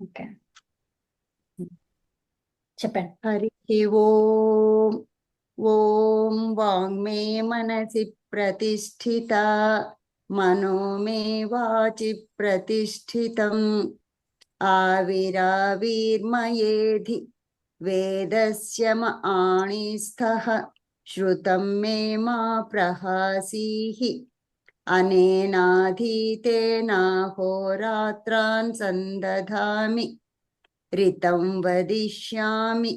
Okay, చెప్పండి. హరి ఓం. ఓం వాంగ్మే మనసి ప్రతిష్ఠిత, మనో మే వాచి ప్రతిష్ఠితం. ఆవిరావిర్మయేధి వేదస్య మ ఆణిస్థః, శ్రుతం మే మా ప్రహాసీః. అనేనాధీతేనాహోరాత్రాన్ సందధామి, ऋतं वदिष्यामि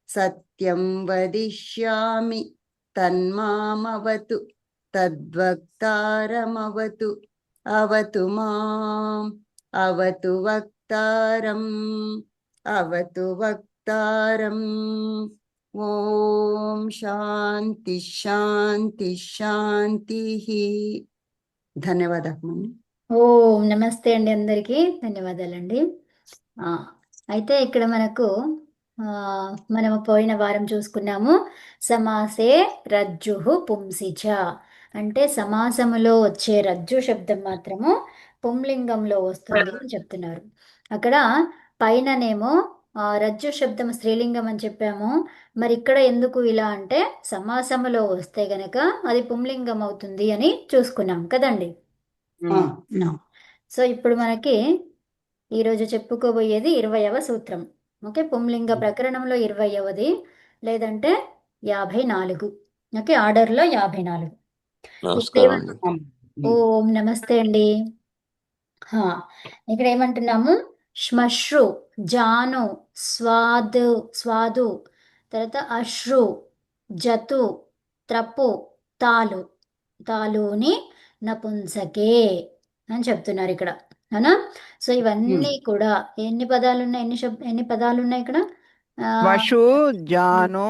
सत्यं वदिष्यामि, तन्मामवतु तद्वक्तारमवतु। अवतु माम्, अवतु वक्तारम्, अवतु वक्तारम्। ఓం శాంతి శాంతి శాంతిః. ధన్యవాదాలు. ఓం నమస్తే అండి, అందరికీ ధన్యవాదాలండి. అయితే ఇక్కడ మనకు మనము పోయిన వారం చూసుకున్నాము, సమాసే రజ్జు పుంసిచ అంటే సమాసములో వచ్చే రజ్జు శబ్దం మాత్రము పుంలింగంలో వస్తుంది అని చెప్తున్నారు. అక్కడ పైననేమో రజ్జు శబ్దం స్త్రీలింగం అని చెప్పాము. మరి ఇక్కడ ఎందుకు ఇలా అంటే సమాసములో వస్తే గనక అది పుంలింగం అవుతుంది అని చూసుకున్నాం కదండి. సో ఇప్పుడు మనకి ఈరోజు చెప్పుకోబోయేది 20వ సూత్రం. ఓకే, పుంలింగ ప్రకరణంలో 20వది, లేదంటే 54. ఓకే, ఆర్డర్లో 54. నమస్కారం అండి. ఓం నమస్తే అండి. ఇక్కడ ఏమంటున్నాము, శ్మశ్రు, జాను, స్వాదు, తర్వాత అశ్రు, జతు, త్రప్పు, తాలుని నపుంసకే అని చెప్తున్నారు ఇక్కడ, అవునా? సో ఇవన్నీ కూడా ఎన్ని పదాలు ఉన్నాయి, ఎన్ని పదాలు ఉన్నాయి ఇక్కడ? వశు, జాను,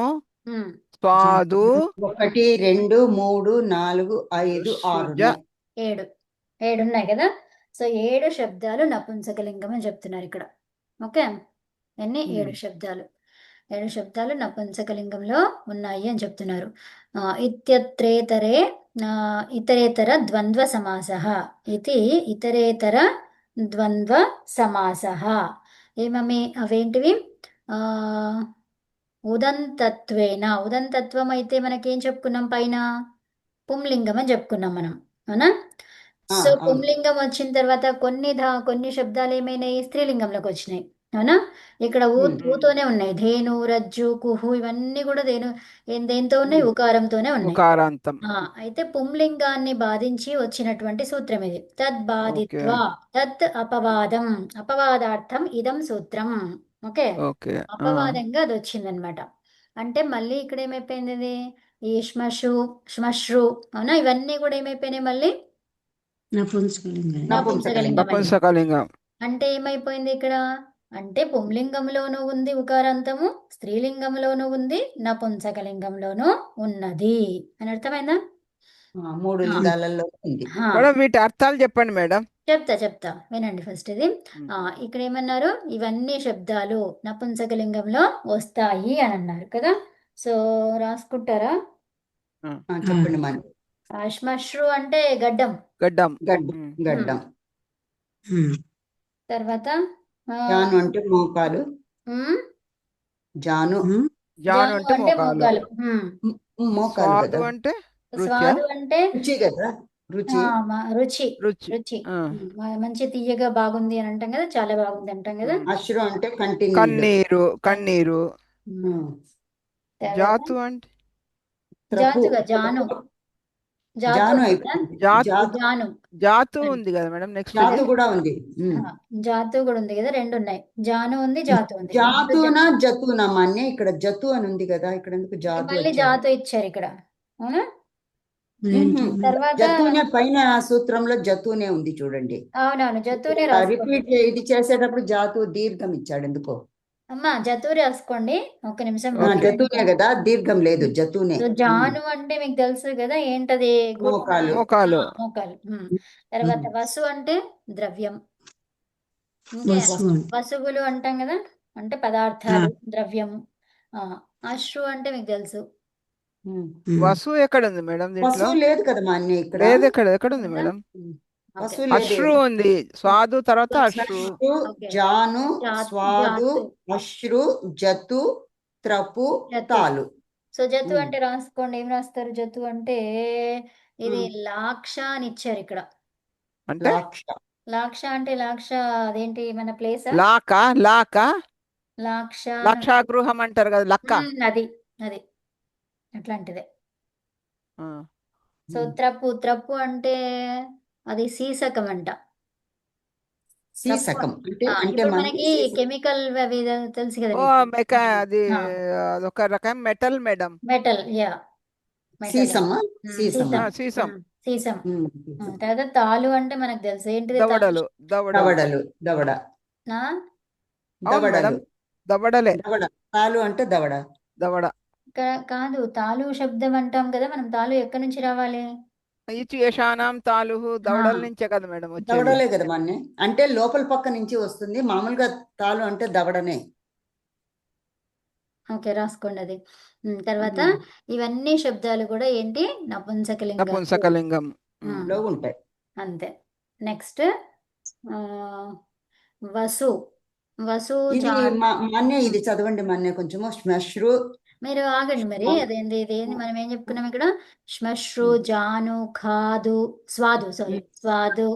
స్వాదు, 1 2 3 4 5 6 ఏడు ఉన్నాయి కదా. సో 7 శబ్దాలు నపుంసకలింగం అని చెప్తున్నారు ఇక్కడ. ఓకే, ఎన్ని? 7 శబ్దాలు. 7 శబ్దాలు నపుంసకలింగంలో ఉన్నాయి అని చెప్తున్నారు. ఇత్యత్రేతరే ఇతరేతర ద్వంద్వ సమాసః ఇది ఇతరేతర ద్వంద్వ సమాసః. ఏమమి అవేంటివి? ఉదంతత్వం అయితే మనకేం చెప్పుకున్నాం, పైన పుంలింగం అని చెప్పుకున్నాం మనం, అవునా? సో పుంలింగం వచ్చిన తర్వాత కొన్ని శబ్దాలు ఏమైనాయి, స్త్రీలింగంలోకి వచ్చినాయి, అవునా? ఇక్కడ ఊతోనే ఉన్నాయి. ధేను, రజ్జు, కుహు ఇవన్నీ కూడా దేంతో ఉన్నాయి? ఉకారంతోనే ఉన్నాయి. అయితే పుంలింగాన్ని బాధించి వచ్చినటువంటి సూత్రం ఇది. తద్బాధిత్వా తత్ అపవాదం, అపవాదార్థం ఇదం సూత్రం. ఓకే, అపవాదంగా అది వచ్చిందనమాట. అంటే మళ్ళీ ఇక్కడ ఏమైపోయింది, ఇది ఈ శ్మశ్రు, అవునా? ఇవన్నీ కూడా ఏమైపోయినాయి, మళ్ళీ నపుంసకలింగం. అంటే ఏమైపోయింది ఇక్కడ అంటే పుంలింగంలోనూ ఉంది ఉకారాంతము, స్త్రీలింగంలోనూ ఉంది, నపుంసకలింగంలోనూ ఉన్నది అని అర్థమైందా? 3 లింగాలలో ఉంది. వీటి అర్థాలు చెప్పండి మేడం. చెప్తా వినండి ఫస్ట్. ఇది ఇక్కడ ఏమన్నారు, ఇవన్నీ శబ్దాలు నపుంసకలింగంలో వస్తాయి అని అన్నారు కదా. సో రాసుకుంటారా? చెప్పండి. మన శ్మశ్రు అంటే గడ్డం. తర్వాత జాను అంటే మోకాలు. జాను అంటే మోకాలు. మోకాలు అంటే స్వాదు అంటే రుచి కదా. రుచి మంచి తీయగా బాగుంది అని అంటాం కదా, చాలా బాగుంది అంటాం కదా. అశ్రు అంటే కన్నీరు. జాతు అంటే జాతు ఉంది కదా మేడం. నెక్స్ట్ జాతు కూడా ఉంది. జాతు కూడా ఉంది కదా, 2 ఉన్నాయి. జాను ఉంది, జాతు ఉంది. జతునా మాన్య ఇక్కడ జతు అని ఉంది కదా, ఇక్కడ ఎందుకు జాతు? మళ్ళీ జాతు ఇచ్చారు ఇక్కడ, అవునా? తర్వాత జతునే పైన సూత్రంలో జతునే ఉంది చూడండి. అవునవును, జతునే రిపీట్ ఇది చేసేటప్పుడు జాతు దీర్ఘం ఇచ్చాడు ఎందుకో. అమ్మా జతు రాసుకోండి, ఒక నిమిషం. జతునే కదా, దీర్ఘం లేదు, జతునే. జాను అంటే మీకు తెలుసు కదా, ఏంటది? మోకాలు. తర్వాత వసు అంటే ద్రవ్యం. వసుగులు అంటాం కదా, అంటే పదార్థాలు, ద్రవ్యము. అశ్రు అంటే మీకు తెలుసు. వసు ఎక్కడ ఉంది మేడం? వసు లేదు కదా మా అన్న ఇక్కడ. ఎక్కడ ఉంది మేడం? ఓకే అసు లేదు. అశ్రు ఉంది, స్వాదు తర్వాత అశ్రు. స్మశ్రు, ఓకే జాను, స్వాదు, జాతు అశ్రు, జతు, త్రపు, జతు తాలు. సో జతు ఉమ్, అంటే రాసుకోండి, ఏం రాస్తారు జతు అంటే? ఇది ఉమ్. లాక్ష అని ఇచ్చారు ఇక్కడ. అంటే లాక్ష. లాక్ష అంటే లాక్ష అదేంటి మన ప్లేసా? లాక లాక లాక్ష లక్షాగృహం అంటారు కదా, లక్క. అది అది అట్లాంటిదే. ఆ. సో ఉమ్. త్రప్పు అంటే అది సీసకం అంట. త్రప్పు సీసకం అంటే అంటే ఇప్పుడు మనకి మనకి కెమికల్ అవి తెలుసు కదా ఓ మీకు. మెక అది అదొక రకం metal madam. Metal, yeah metal. సీసమ్మా, సీసమ్మ. సీసం సీసం. సీసం. సీసం. తర్వాత తాలు అంటే మనకు తెలుసు ఏంటిది తాలు? దవడలు దవడలు. దవడలు, దవడ, నా? అవును మేడం, దవడలు, దవడలే. దవడ. తాలు అంటే దవడ. దవడ కాదు, తాలు శబ్దం అంటాం కదా మనం. తాలు ఎక్కడి నుంచి రావాలి? ఇచి యశానాం తాలుహు, దవడల నుంచే కదా మేడం వచ్చేది. దవడలే కదా మన్ని, అంటే లోపల పక్క నుంచి వస్తుంది. మామూలుగా తాలు అంటే దవడనే. ఓకే, రాసుకోండి అది. తర్వాత ఇవన్నీ శబ్దాలు కూడా ఏంటి? నపుంసకలింగం నపుంసకలింగం. లో ఉంటాయి. అంతే. నెక్స్ట్ వసు. వసు ఇది మన్నే ఇది చదవండి మన్నే కొంచెము. శ్మశ్రు. మీరు ఆగండి మరి. ఇదేంది మనం ఏం చెప్పుకున్నాం ఇక్కడ? శ్మశ్రు, జాను, ఖాదు, స్వాదు, సారీ స్వాదు,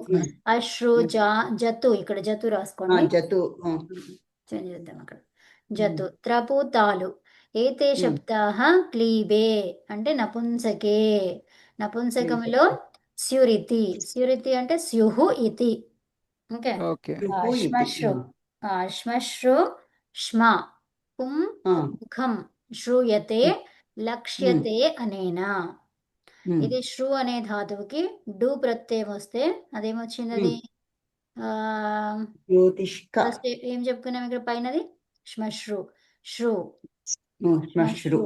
అశ్రు, జతు. ఇక్కడ జతు రాసుకోండి. జతు. చేంజ్ చేద్దాం అక్కడ. జతు, త్రపు, తాలు. ఏతే శబ్దాః క్లీబే అంటే నపుంసకే. నపుంసకములో స్యురితి. స్యురితి అంటే స్యుహు ఇతి. ఓకే. ఓకే. శ్మశ్రు, శ్మశ్రు, శ్మ, పుం, ముఖం, శ్రూయతే, లక్ష్యతే అనేనా. ఇది శ్రు అనే ధాతువుకి డు ప్రత్యయం వస్తే అదేమొచ్చింది? అది ఫస్ట్ ఏం చెప్పుకున్నాం ఇక్కడ పైనది? శ్మశ్రు. శ్రు, శ్మశ్రు.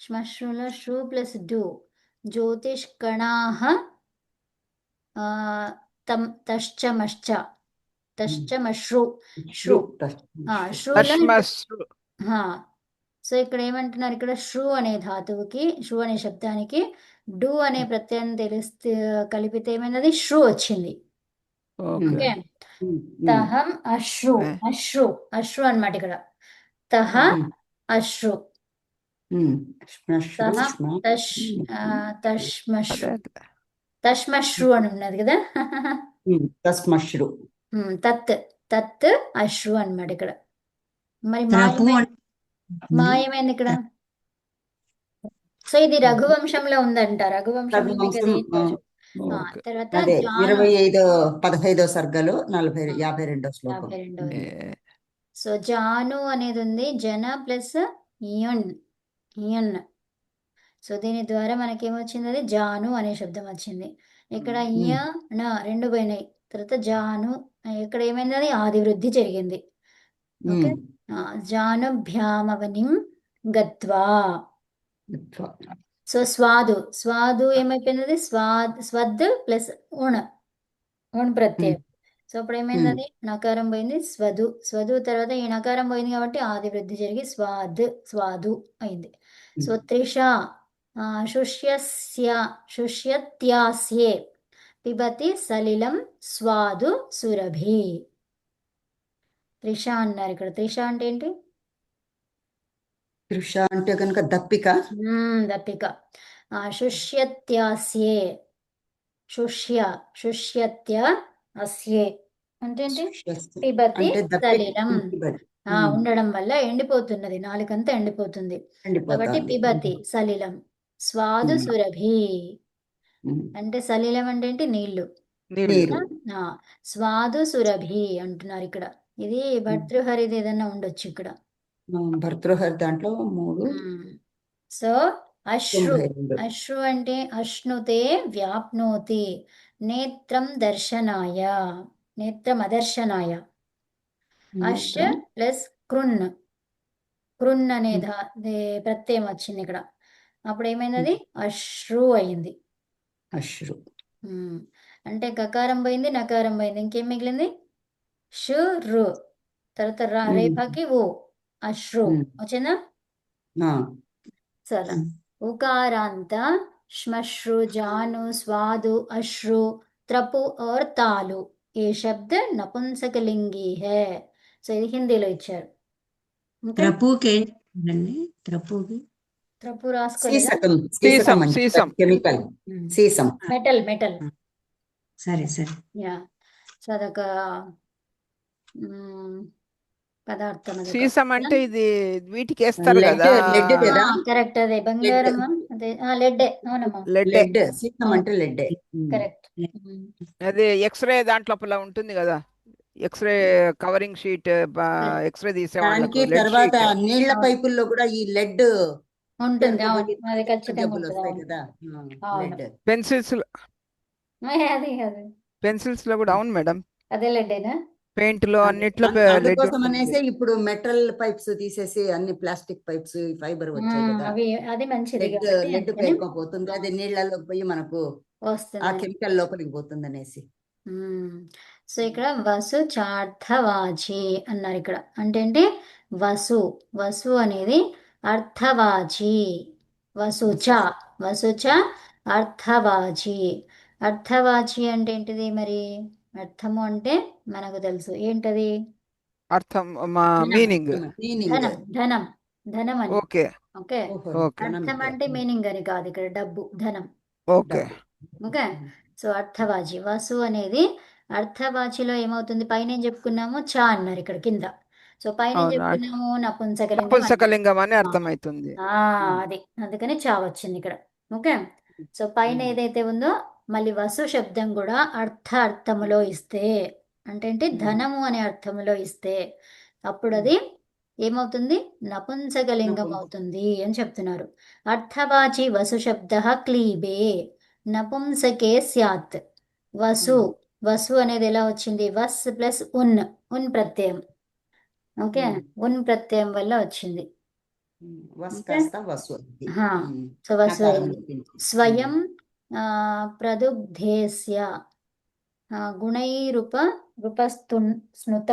శ్మశ్రులో శ్రు ప్లస్ డు. జ్యోతిష్కణాః తశ్చమశ్చ. తశ్చమశ్రు. శ్రు. తశ్మశ్రు. సో ఇక్కడ ఏమంటున్నారు? ఇక్కడ శ్రు అనే ధాతువుకి, శ్రు అనే శబ్దానికి డు అనే ప్రత్యయం తెలిస్తే కలిపితే ఏమైనది? శ్రు వచ్చింది. ఓకే. తహం అశ్రు. అశ్రు, అశ్రు అన్నమాట ఇక్కడ. తహ అశ్రు. తశ్మశ్రు అని ఉన్నది కదా. తస్మశ్రు. తత్ అశ్రు అన్నమాట ఇక్కడ. మరి మాయమైంది ఇక్కడ. సో ఇది రఘువంశంలో ఉందంట. రఘువంశం తర్వాత 15వ సర్గలో 52వ శ్లోకం. 52. సో జాను అనేది ఉంది. జన ప్లస్ యన్. సో దీని ద్వారా మనకేమొచ్చింది? అది జాను అనే శబ్దం వచ్చింది. ఇక్కడ న రెండు పోయినాయి. తర్వాత జాను ఇక్కడ ఏమైంది? అది ఆది వృద్ధి జరిగింది. ఓకే. జానుభ్యామవనిం గత్వా. సో స్వాదు ఏమైపోయినది? స్వద్ ప్లస్ ఉణ్ ప్రత్యయం. సో అప్పుడు ఏమైంది? అది నకారం పోయింది, స్వదు తర్వాత ఈ నకారం పోయింది కాబట్టి ఆది వృద్ధి జరిగి స్వాదు అయింది. సో త్రిష శుష్యత్యాస్యే పిబతి సలిలం స్వాదు సురభి. త్రిష అన్నారు ఇక్కడ. త్రిష అంటే ఏంటి? త్రిష అంటే కనుక దప్పిక. దప్పిక. శుష్యత్యాస్యే. శుష్యత్య అస్యే అంటే ఏంటి? పిబతి సలిలం. ఉండడం వల్ల ఎండిపోతున్నది, నాలుకంతా ఎండిపోతుంది కాబట్టి పిబతి సలిలం. స్వాదు సురభి అంటే సలిలం అంటే ఏంటి? నీళ్లు. స్వాదు సురభి అంటున్నారు ఇక్కడ. ఇది భర్తృహరిది ఏదన్నా ఉండొచ్చు ఇక్కడ. భర్తృహరి దాంట్లో 3. సో అశ్రు అంటే అశ్నుతే వ్యాప్నోతి. నేత్రం దర్శనాయ, నేత్రం అదర్శనాయ. అష్ ప్లస్ కృన్ అనే ప్రత్యయం వచ్చింది ఇక్కడ. అప్పుడు ఏమైంది? అశ్రు అయింది. అశ్రు అంటే గకారం పోయింది, నకారం పోయింది, ఇంకేం మిగిలింది? రు. తర్వాత రేఫాకి ఓ. అశ్రు వచ్చిందా? సరే. ఉకారాంత శ్మశ్రు, జాను, స్వాదు, అశ్రు, త్రపు और తాలు ఈ శబ్ద నపుంసకలింగి హే. సో ఇది హిందీలో ఇచ్చారు. ఓకే, త్రపుకి ఏంటండి? త్రపుకి త్రపు రాసుకోలేదా? సీసకం సీసం సీసకం అంటే sesame chemical sesame. Metal metal. సరే సరే. యా, సో అదొక పదార్థం అది. సీసం అంటే ఇది వీటికి వేస్తారు లెడ్ కదా, లెడ్ కదా, కరెక్ట్, అదే బంగారం, అదే లెడ్డే. అవునమ్మా, లెడ్. లెడ్ సీసం అంటే లెడ్. కరెక్ట్. అది ఎక్స్రే దాంట్లో ఉంటుంది కదా, ఎక్స్రే కవరింగ్ షీట్, ఎక్స్రే తీసే వాళ్ళకు దానికి లెడ్ తర్వాత షీట్. నీళ్ల పైపుల్లో కూడా ఈ లెడ్ ఉంటుంది, అవును, అది ఖచ్చితంగా జబ్బులు ఉంటుంది. వస్తాయి అవును, కదా. అవును. లెడ్ పెన్సిల్స్ అది అది పెన్సిల్స్ లో కూడా అవును మేడం, అదే లెడ్డేనా? పెయింట్ లో అన్నిట్లో లెడ్ అందుకోసం ఉంటుంది. అనేసి ఇప్పుడు మెటల్ పైప్స్ తీసేసి అన్ని ప్లాస్టిక్ పైప్స్ ఫైబర్ వచ్చాయి కదా. అవి అది మంచిది లెడ్ కాబట్టి లెడ్ అందుకని పేరుకోపోతుంది, అది నీళ్ళలోకి పోయి మనకు ఆ వస్తుంది. కెమికల్ లోపలికి పోతుంది అనేసి. సో ఇక్కడ వసు చార్థవాచి అన్నారు. ఇక్కడ అంటే ఏంటి? వసు, వసు అనేది అర్థవాచి. వసుచ, వసుచ అర్థవాచి. అర్థవాచి అంటే ఏంటిది మరి? అర్థము అంటే మనకు తెలుసు ఏంటది? అర్థం మా ధనం. మీనింగ్. మీనింగ్. ధనం, ధనం, ధనం అని. ఓకే ఓకే, ఓకే అర్థం అంటే మీనింగ్ అని కాదు, ఇక్కడ డబ్బు, ధనం. ఓకే. ఓకే, సో అర్థవాచి. వసు అనేది అర్థవాచిలో ఏమవుతుంది? పైన ఏం చెప్పుకున్నాము? చా అన్నారు ఇక్కడ కింద. సో పైన ఏం అవునా, చెప్పుకున్నాము? నపుంసకలింగం అన్నారు. నపుంసకలింగం అని అర్థమవుతుంది. అది అందుకని చా వచ్చింది ఇక్కడ. ఓకే, సో పైన ఏదైతే ఉందో మళ్ళీ వసు శబ్దం కూడా అర్థములో ఇస్తే, అంటే ఏంటి? ధనము అనే అర్థములో ఇస్తే అప్పుడు అది ఏమవుతుంది? నపుంసకలింగం అవుతుంది అని చెప్తున్నారు. అర్థవాచి వసు శబ్ద క్లీబే నపుంసకే స్యాత్. వసు, వసు అనేది ఎలా వచ్చింది? వస్ ప్లస్ ఉన్ ప్రత్యయం. ఓకే, ఉన్ ప్రత్యయం వల్ల వచ్చింది. వస్ ఓకే, కాస్త వసు. సో వసు నకారం అయింది. లోపించి. స్వయం ప్రదుగ్ధేస్య స్నుత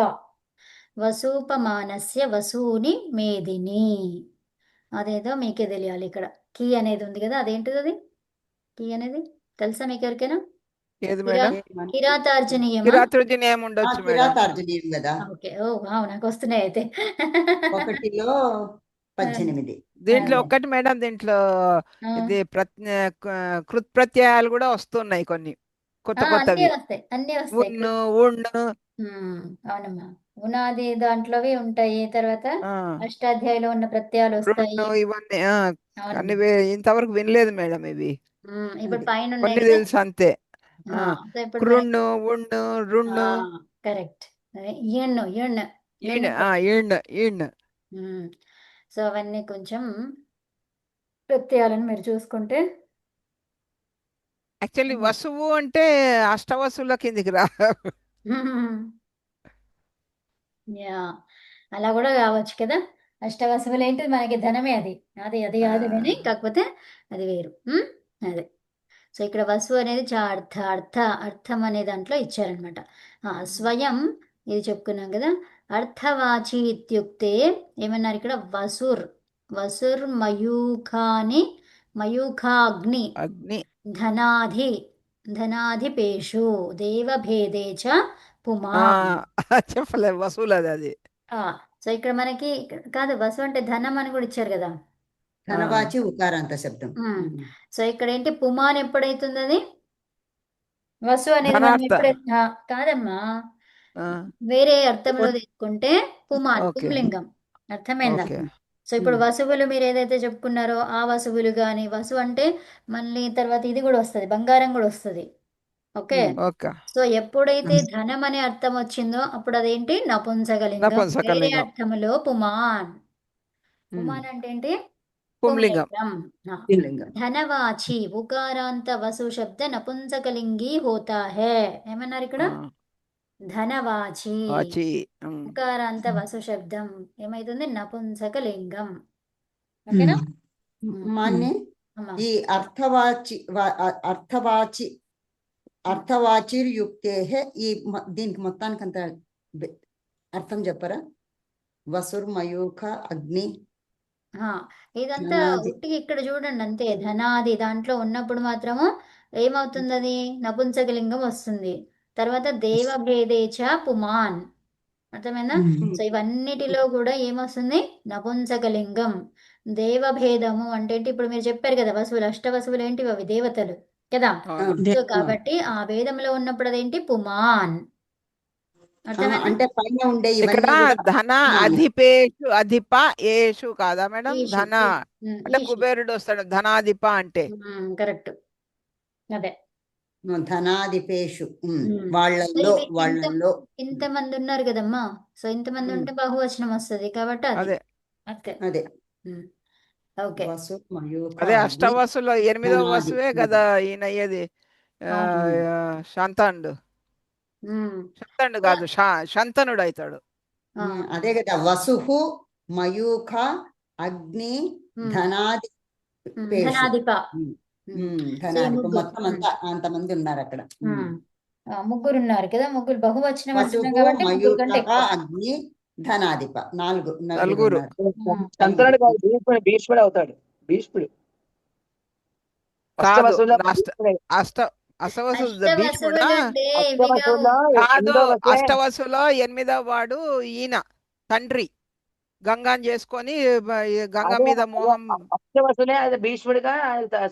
వసూపమానస్య వసూని మేదిని. అదేదో మీకే తెలియాలి. ఇక్కడ కీ అనేది ఉంది కదా, అదేంటిది? అది కీ అనేది తెలుసా మీకు ఎవరికైనా? ఏది మేడం? కిరాతార్జనీయమా? కిరాతుర్జుని ఏముండొచ్చు మేడం? కిరాతార్జునీయం కదా. ఓకే, ఓ వావ్, నాకు వస్తున్నాయి అయితే. 1లో 18. దీంట్లో అదే. ఒక్కటి మేడం, దీంట్లో ఆ, ఇది కృత్ ప్రత్యయాలు కూడా వస్తున్నాయి కొన్ని కొత్త అన్నీ కొత్తవి. వస్తాయి, అన్నీ వస్తాయి. ఉన్ను ఉండు. అవునమ్మా, ఉనాది దాంట్లోవి ఉంటాయి. తర్వాత ఆ, అష్టాధ్యాయులో ఉన్న ప్రత్యయాలు వస్తాయి. రెండు, ఇవన్నీ అవునమ్మా. అన్ని ఇంతవరకు వినలేదు మేడం ఇవి. ఇప్పుడు పైన ఉన్నాయి కొన్ని కదా. తెలుసు అంతే. సో ఇప్పుడు కృణ్ణు ఉండు రుణ్ణు కరెక్ట్. ఎన్ను ఎన్ను ఈణ్ ఈణ్ ఈణ్. సో అవన్నీ కొంచెం ప్రత్యయాలను మీరు చూసుకుంటే. యాక్చువల్లీ వసువు అంటే అష్టవసువుల కిందికి రా. యా, అలా కూడా కావచ్చు కదా. అష్టవసువులు ఏంటి? మనకి ధనమే అది. అది అది కాదు కానీ కాకపోతే అది వేరు. అదే, సో ఇక్కడ వసు అనేది అర్థం అనే దాంట్లో ఇచ్చారనమాట. స్వయం ఇది చెప్పుకున్నాం కదా. అర్థవాచి ఇత్యుక్తే ఏమన్నారు ఇక్కడ? వసుర్ మయూఖాగ్ని అగ్ని ధనాధిపేషు దేవభేదే చ పుమా. చెప్పలే వసూలు అది. సో ఇక్కడ మనకి కాదు, వసు అంటే ధనం అని కూడా ఇచ్చారు కదా. ధనవాచి ఉకారాంత శబ్దం. సో ఇక్కడ ఏంటి? పుమాన్ ఎప్పుడైతుంది? అది వసు అనేది మనం ధనార్థ. ఎప్పుడైతే కాదమ్మా, వేరే అర్థంలో తీసుకుంటే పుమాన్ ఓకే పుంలింగం. అర్థమైందా? ఓకే. సో ఇప్పుడు వసువులు మీరు ఏదైతే చెప్పుకున్నారో ఆ వసువులు కానీ, వసు అంటే మళ్ళీ తర్వాత ఇది కూడా వస్తుంది, బంగారం కూడా వస్తుంది. Okay, okay. సో ఎప్పుడైతే ధనం అనే అర్థం వచ్చిందో అప్పుడు అదేంటి? నపుంసకలింగం. వేరే నపుంసకలింగం. అర్థములో పుమాన్. పుమాన్ అంటే ఏంటి? పుంలింగం. పుంలింగం. ధనవాచి ఉకారాంత వసు శబ్ద నపుంసకలింగి హోతా హే. ఏమన్నారు ఇక్కడ? ధనవాచి వాచి. ఉకారాంత వసు శబ్దం ఏమైతుంది? నపుంసకలింగం. ఓకేనా? మాన్నే ఈ అర్థవాచిర్యుక్తే ఈ దీనికి మొత్తానికంత అర్థం చెప్పరా? వసుర్ మయూఖ అగ్ని ఇదంతా ఉట్టికి ఇక్కడ చూడండి అంతే. ధనాది దాంట్లో ఉన్నప్పుడు మాత్రము ఏమవుతుంది అది నపుంసకలింగం వస్తుంది. తర్వాత దేవభేదేచ పుమాన్, అర్థమైందా? సో ఇవన్నిటిలో కూడా ఏమొస్తుంది నపుంసకలింగం. దేవభేదము అంటే ఏంటి? ఇప్పుడు మీరు చెప్పారు కదా వసువులు, అష్టవసువులు ఏంటివి? అవి దేవతలు కదా. అవును. సో కాబట్టి ఆ వేదంలో ఉన్నప్పుడు అదేంటి పుమాన్, అర్థమైందా? అంటే పైన ఉండే ఇక్కడ ఇవన్నీ కూడా ధన పుమాన్. అధిపేషు అధిప ఏషు కాదా మేడం? ఈషు, ధన అంటే ఈషు. కుబేరుడు వస్తాడు ధనాధిప అంటే. కరెక్ట్, అదే. ధనాదిపేషు సో వాళ్ళల్లో ఇవి వాళ్ళల్లో ఇంతమంది ఉన్నారు కదమ్మా. సో ఇంతమంది ఉంటే బహువచనం వస్తుంది కాబట్టి అది అదే అంతే. అదే ఓకే. వసు మయూఖ అదే అగ్ని అష్టవసులో 8వ ధనాది. వసువే కదా ఈయన అయ్యేది. శాంతాండు శాంతాండు కాదు శంతనుడు అవుతాడు. అదే కదా వసుహు మయూఖ అగ్ని ధనాది పేషు. ధనాధిప. ధనాది మొత్తం అంతా అంతమంది ఉన్నారు అక్కడ. ముగ్గురు ఉన్నారు కదా, ముగ్గురు బహువచనం అంటున్నాం వసుహు కాబట్టి ముగ్గురు కంటే మయూఖ ఎక్కువ. అగ్ని ధనాధిప నలుగురు నలుగురు. ఉన్నారు. శంతనుడు కాదు, భీష్ముడు అవుతాడు. భీష్ముడు కాదు అష్టవసువుల అష్టవసు భీష్ముడా? అష్టవసువులు అంటే ఇవి కావు. అష్టవసువుల కాదు, 8వ వసువే. అష్టవసులో 8వ వాడు ఈయన తండ్రి గంగాని చేసుకొని గంగ అదే మీద మోహం. అష్టవసులే అది భీష్ముడిగా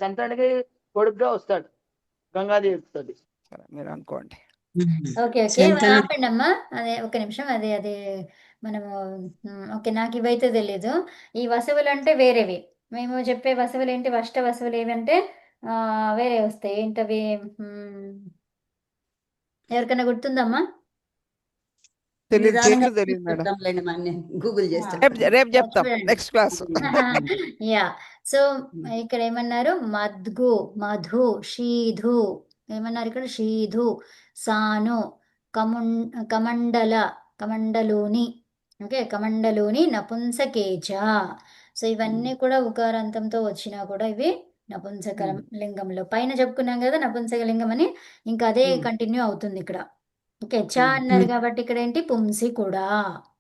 శంతనుడికి కొడుకుగా వస్తాడు గంగాదేవి తోటి. సరే, మీరు అనుకోండి. ఓకే శంతనుడు. ఆపండి అమ్మా. అదే ఒక నిమిషం. అదే మనము ఓకే, నాకు ఇవైతే తెలీదు. ఈ వసువులు అంటే వేరేవి. మేము చెప్పే వసువులు ఏంటి? అష్ట వసువులు ఏవంటే వేరే వస్తాయి. ఏంటవి? ఎవరికైనా గుర్తుందమ్మా? తెలియదు నిదానంగా తెలియదు మేడం. చెప్తాంలేండి, మన గూగుల్ చేసి రేపు చెప్తాం చూడండి. Next class. యా. సో ఇక్కడ ఏమన్నారు? మద్గు, మధు, షీధు. ఏమన్నారు ఇక్కడ? షీధు, సాను, కమండల, కమండలోని. ఓకే, కమండలోని, నపుంసకేచ. సో ఇవన్నీ కూడా ఉకారాంతంతో వచ్చినా కూడా ఇవి నపుంసక లింగంలో. పైన చెప్పుకున్నాం కదా నపుంసక లింగం అని, ఇంకా అదే కంటిన్యూ అవుతుంది ఇక్కడ. ఓకే, చ అన్నారు కాబట్టి ఇక్కడ ఏంటి? పుంసి కూడా.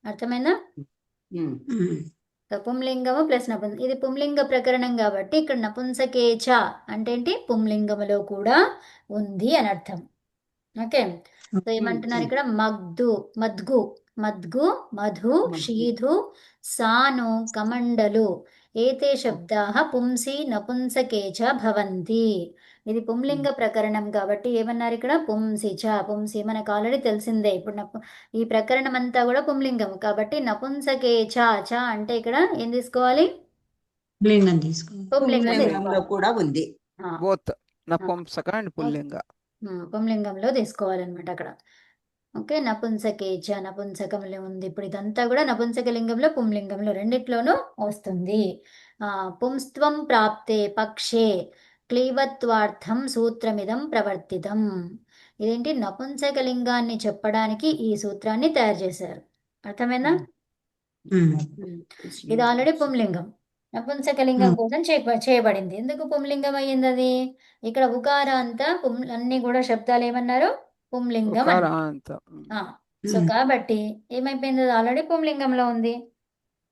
అర్థమైందా? పుంలింగము ప్లస్ నపుంస, ఇది పుంలింగ ప్రకరణం కాబట్టి ఇక్కడ నపుంసకేచ అంటే ఏంటి? పుంలింగములో కూడా ఉంది అని అర్థం. ఓకే, సో ఏమంటున్నారు ఇక్కడ? మద్గు, మధు, షీధు, సాను, కమండలు ఏతే శబ్దాః పుంసి నపుంసకేచ భవంతి. ఇది పుంలింగ ప్రకరణం కాబట్టి ఏమన్నారు ఇక్కడ? పుంసి చ. పుంసి మనకు ఆల్రెడీ తెలిసిందే. ఇప్పుడు ఈ ప్రకరణం అంతా కూడా పుంలింగం కాబట్టి నపుంసకేచ. చ అంటే ఇక్కడ ఏం తీసుకోవాలి? పుల్లింగం తీసుకో. పుంలింగం పుంలింగంలో కూడా ఉంది. Both నపుంసక and పుల్లింగ. పుంలింగంలో తీసుకోవాలన్నమాట అక్కడ. ఓకే, నపుంసకేచ నపుంసకంలో ఉంది. ఇప్పుడు ఇదంతా కూడా నపుంసక లింగంలో పుంలింగంలో రెండిట్లోనూ వస్తుంది. పుంస్త్వం ప్రాప్తే పక్షే క్లీవత్వార్థం సూత్రమిదం ప్రవర్తితం. ఇదేంటి? నపుంసక లింగాన్ని చెప్పడానికి ఈ సూత్రాన్ని తయారు చేశారు. అర్థమైందా? ఇది ఆల్రెడీ పుంలింగం, నపుంసక లింగం కోసం చేయబడింది. ఎందుకు పుంలింగం అయ్యింది అది? ఇక్కడ ఉకారాంత అన్ని కూడా శబ్దాలు ఏమన్నారు? పుంలింగం ఉకారాంతం. సో కాబట్టి ఏమైపోయింది? అది ఆల్రెడీ పుంలింగంలో ఉంది.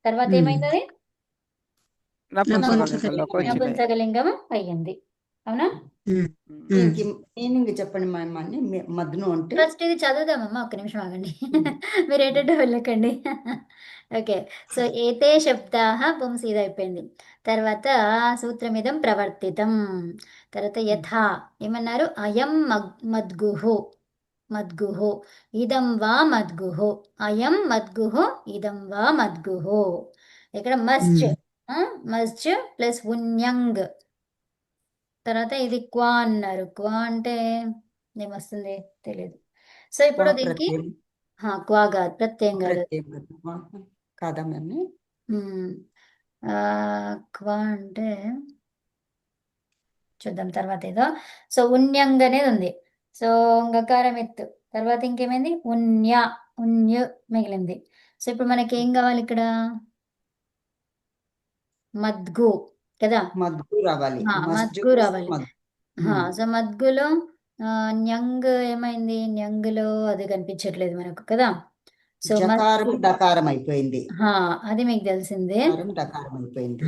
తర్వాత ఏమైంది? అది నపుంసకలింగంలోకి వచ్చినాయి. నపుంసకలింగం అయ్యింది. అవునా? దీనికి మీనింగ్ చెప్పండి మా అమ్మాయి. మద్ను అంటే ఫస్ట్ ఇది చదువుదామమ్మా, ఒక్క నిమిషం ఆగండి. మీరు ఏటో వెళ్ళకండి. ఓకే, సో ఏతే శబ్దాః పుంసి ఇది అయిపోయింది. తర్వాత సూత్రమిదం ప్రవర్తితం. తర్వాత యథా ఏమన్నారు? అయం మద్గుహు, మద్గుహు ఇదం వా మద్గుహు, అయం మద్గుహు ఇదం వా మద్గుహు. ఇక్కడ మస్జ్ ప్లస్ ఉన్యంగ్. తర్వాత ఇది క్వా అన్నారు. క్వా అంటే ఏమొస్తుంది తెలియదు. సో ఇప్పుడు దీనికి క్వా కాదు, ప్రత్యయం కాదు. కాదా మేము క్వా అంటే చూద్దాం తర్వాత ఏదో. సో ఉన్యంగ్ అనేది ఉంది. సో గకారం ఎత్తు. తర్వాత ఇంకేమైంది? ఉన్యు మిగిలింది. సో ఇప్పుడు మనకి ఏం కావాలి ఇక్కడ? మద్గు కదా, మద్గు రావాలి. మద్గు రావాలి. సో మద్గులో న్యంగ్ ఏమైంది? న్యంగ్లో అది కనిపించట్లేదు మనకు కదా. సో జకారం డకారం అయిపోయింది. అది మీకు తెలిసిందే. డకారం అయిపోయింది.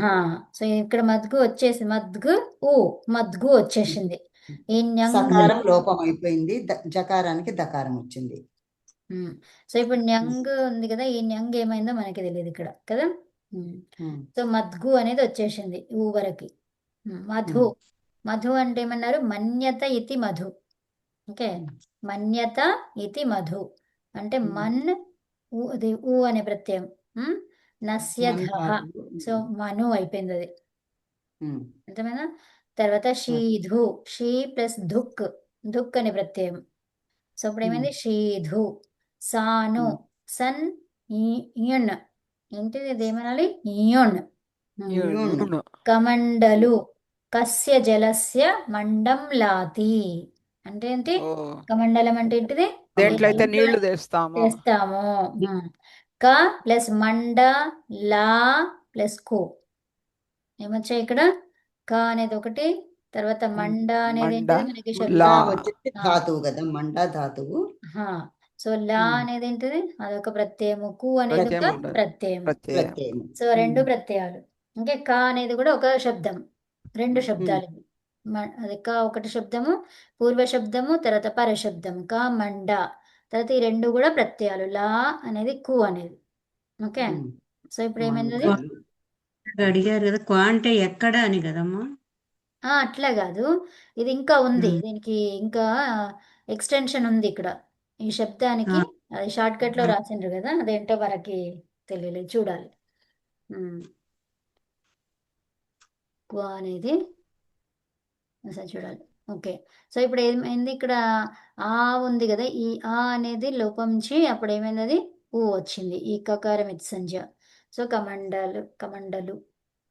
సో ఇక్కడ మద్గు వచ్చేసి మద్గు వచ్చేసింది. ఈ న్యంగ్ సకారం లోపం అయిపోయింది, జకారానికి దకారం వచ్చింది. సో ఇప్పుడు న్యంగ్ ఉంది కదా, ఈ న్యంగ్ ఏమైందో మనకి తెలియదు ఇక్కడ కదా. సో మద్గు అనేది వచ్చేసింది ఊ వరకి. మధు, మధు అంటే ఏమన్నారు, మన్యత ఇతి మధు. ఓకే, మన్యత ఇతి మధు అంటే మన్ అది ఊ అనే ప్రత్యయం. నస్యధ, సో మను అయిపోయింది అది. అర్థమైనా? తర్వాత షీధు, షీ ప్లస్ ధుక్, ధుక్ అనే ప్రత్యయం. సో అప్పుడు ఏమైంది షీధు. సాను, సన్ ఇయన్, ఏంటిది ఇది ఏమనాలి, ఇయోన్. యూను. కమండలు, కస్య జలస్య మండం లాతి అంటే ఏంటి, ఓ, కమండలం అంటే ఏంటిది, దేంట్లో అయితే దేంట్లో నీళ్లు తెస్తామో. చేస్తాము. క ప్లస్ మండ, లా ప్లస్ కు ఏమొచ్చాయి ఇక్కడ, క అనేది ఒకటి, తర్వాత మండ అనేది మండ, ఏంటిది మనకి లా. శబ్దం. వచ్చేసి ధాతువు కదా, మండ ధాతువు. సో లా అనేది ఏంటిది, అదొక ప్రత్యయము, కు అనేది ఒక ప్రత్యయం ఉండదు. ప్రత్యయం. ప్రత్యయం. ప్రత్యయం. సో రెండు ప్రత్యయాలు. ఇంకా క అనేది కూడా ఒక శబ్దం, రెండు శబ్దాలు ఇవి. అది క ఒకటి శబ్దము, పూర్వ శబ్దము, తర్వాత పరశబ్దము, క మండ. తర్వాత ఈ రెండు కూడా ప్రత్యయాలు, లా అనేది కు అనేది. ఓకే, సో ఇప్పుడు ఏమైంది అది? అడిగారు కదా క్వా అంటే ఎక్కడ అని కదమ్మా. అట్లా కాదు, ఇది ఇంకా ఉంది, దీనికి ఇంకా ఎక్స్టెన్షన్ ఉంది ఇక్కడ ఈ శబ్దానికి. అది షార్ట్ కట్ లో రాసిండ్రు కదా, అదేంటో మనకి తెలియలేదు, చూడాలి. క్వా అనేది ఒకసారి చూడాలి. ఓకే, సో ఇప్పుడు ఏమైంది ఇక్కడ, ఆ ఉంది కదా, ఈ ఆ అనేది లోపంచి అప్పుడు ఏమైంది అది ఊ వచ్చింది, ఈ కకారం ఇది సంజ్ఞ. సో కమండలు, కమండలు,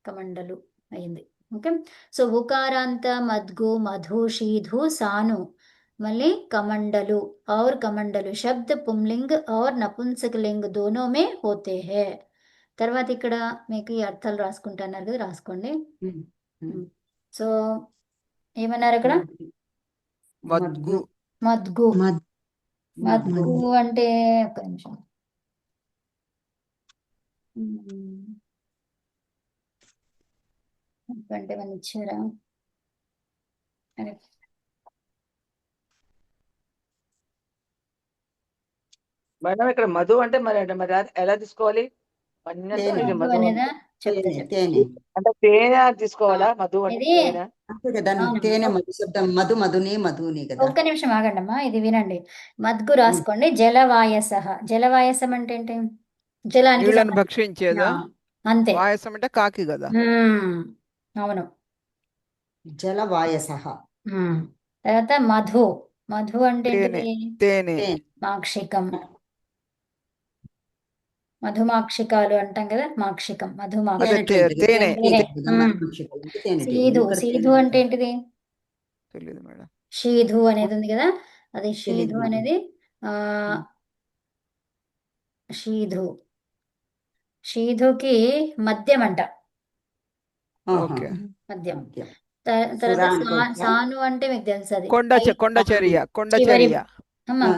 కమండలు అయింది. ఓకే, సో ఉకారాంత మద్గు, మధు, షీధు, సాను, మళ్ళీ కమండలు और కమండలు శబ్द పుంలింగ్ और నపుంసకలింగ్ दोनों में होते हैं. తర్వాత ఇక్కడ మీకు ఈ అర్థాలు రాసుకుంటున్నారు కదా, రాసుకోండి. సో ఏమన్నారు అక్కడ, మద్గు. మద్గు, మద్గు. మద్గు అంటే ఒక నిమిషం. అంటే మన ఇచ్చారా, అరే మేడం ఇక్కడ మధు అంటే మరి మరి ఎలా తీసుకోవాలి? మన్యత తేనె. ఇది మధు మధు అనేదా చెప్తా తేనె, చెప్తా. తేనె. అంటే తేనె తీసుకోవాలా? మధు అంటే ఇది తేనె. అంతే కదా, అవును. తేనె మధు శబ్దం, మధు మధుని మధుని కదా. ఒక్క నిమిషం ఆగండమ్మా, ఇది వినండి. మద్గు రాసుకోండి. జలవాయసః, జలవాయసం అంటే ఏంటి, జలానికి నీళ్ళని సంబంధించి. భక్షించేదా? అంతే. వాయసం అంటే కాకి కదా. అవును. జల వాయసః. తర్వాత మధు, మధు అంటే తేనె, ఏంటిది, తేనె. మాక్షికం. మధుమాక్షికాలు అంటాం కదా, మాక్షికం, అదే మధుమాక్షికం. తేనె. తేనె. తేనె. సీధు, సీధు అంటే ఏంటిది, తెలియదు మేడం. షీధు అనేది ఉంది కదా, అది షీధు తెలీదు. అనేది షీధు, షీధుకి మద్యం అంట, ఓకే. మద్యం. మద్యం. తర్వాత సురా అంటే సాను అంటే మీకు తెలుసు, అది కొండచర్య, చివరి, కొండచర్య.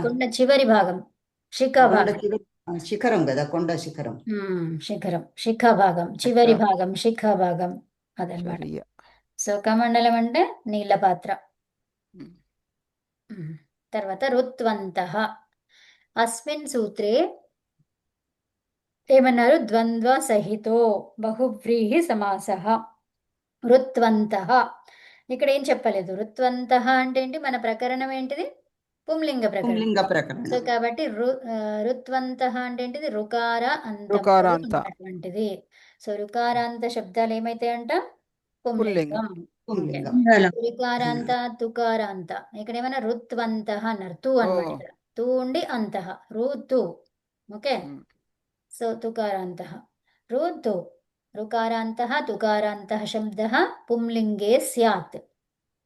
కొండ చివరి భాగం, శిఖ కొండ భాగం. చివరి, శిఖరం కదా, కొండ శిఖరం. శిఖరం, శిఖ భాగం, చివరి భాగం, శిఖ భాగం అదనమాట. చర్య. సో కమండలం అంటే నీళ్ళ పాత్ర. తర్వాత రుత్వంతః, అస్మిన్ సూత్రే ఏమన్నారు, ద్వంద్వ సహితో బహువ్రీహి సమాసః. రుత్వంతః, ఇక్కడ ఏం చెప్పలేదు. రుత్వంతః అంటే ఏంటి, మన ప్రకరణం ఏంటిది, పుంలింగ ప్రకరణం. పుంలింగ ప్రకరణం. సో కాబట్టి రుత్వంతః అంటే ఏంటిది, రుకార అంతములు రుకారాంత. ఉన్నటువంటిది. సో రుకారాంత శబ్దాలు ఏమైతాయి అంట, పుంలింగం. పుంలింగం. రుకారాంత, తుకారాంత. ఇక్కడ ఏమైనా రుత్వంతః అన్నారు, తు అన్నమాట. ఇక్కడ తు ఉండి అంతః, రుతు. ఓకే, సో తుకారాంతః, రుతు. రుకారాంతః తుకారాంతః శబ్దః పుంలింగే స్యాత్.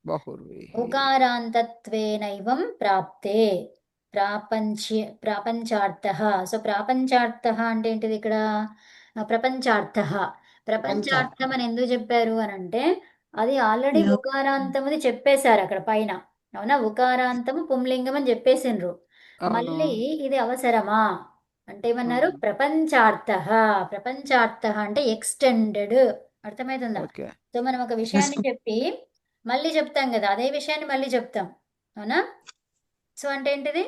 బహుర్వీహి. ఉకారాంతత్వేనైవం ప్రాప్తే ప్రాపంచార్థః. సో ప్రాపంచార్థః అంటే ఏంటిది ఇక్కడ, ప్రపంచార్థః. ప్రపంచార్థం అని ఎందుకు చెప్పారు అని అంటే, అది ఆల్రెడీ ఉకారాంతముది చెప్పేశారు అక్కడ పైన, అవునా. ఉకారాంతము పుంలింగం అని చెప్పేసిండ్రు. మళ్ళీ ఇది అవసరమా అంటే ఏమన్నారు, ప్రపంచార్థః. ప్రపంచార్థః అంటే ఎక్స్టెండెడ్, అర్థమవుతుందా. ఓకే. సో మనం ఒక విషయాన్ని చెప్పి మళ్ళీ చెప్తాం కదా, అదే విషయాన్ని మళ్ళీ చెప్తాం. అవునా? సో అంటే ఏంటిది,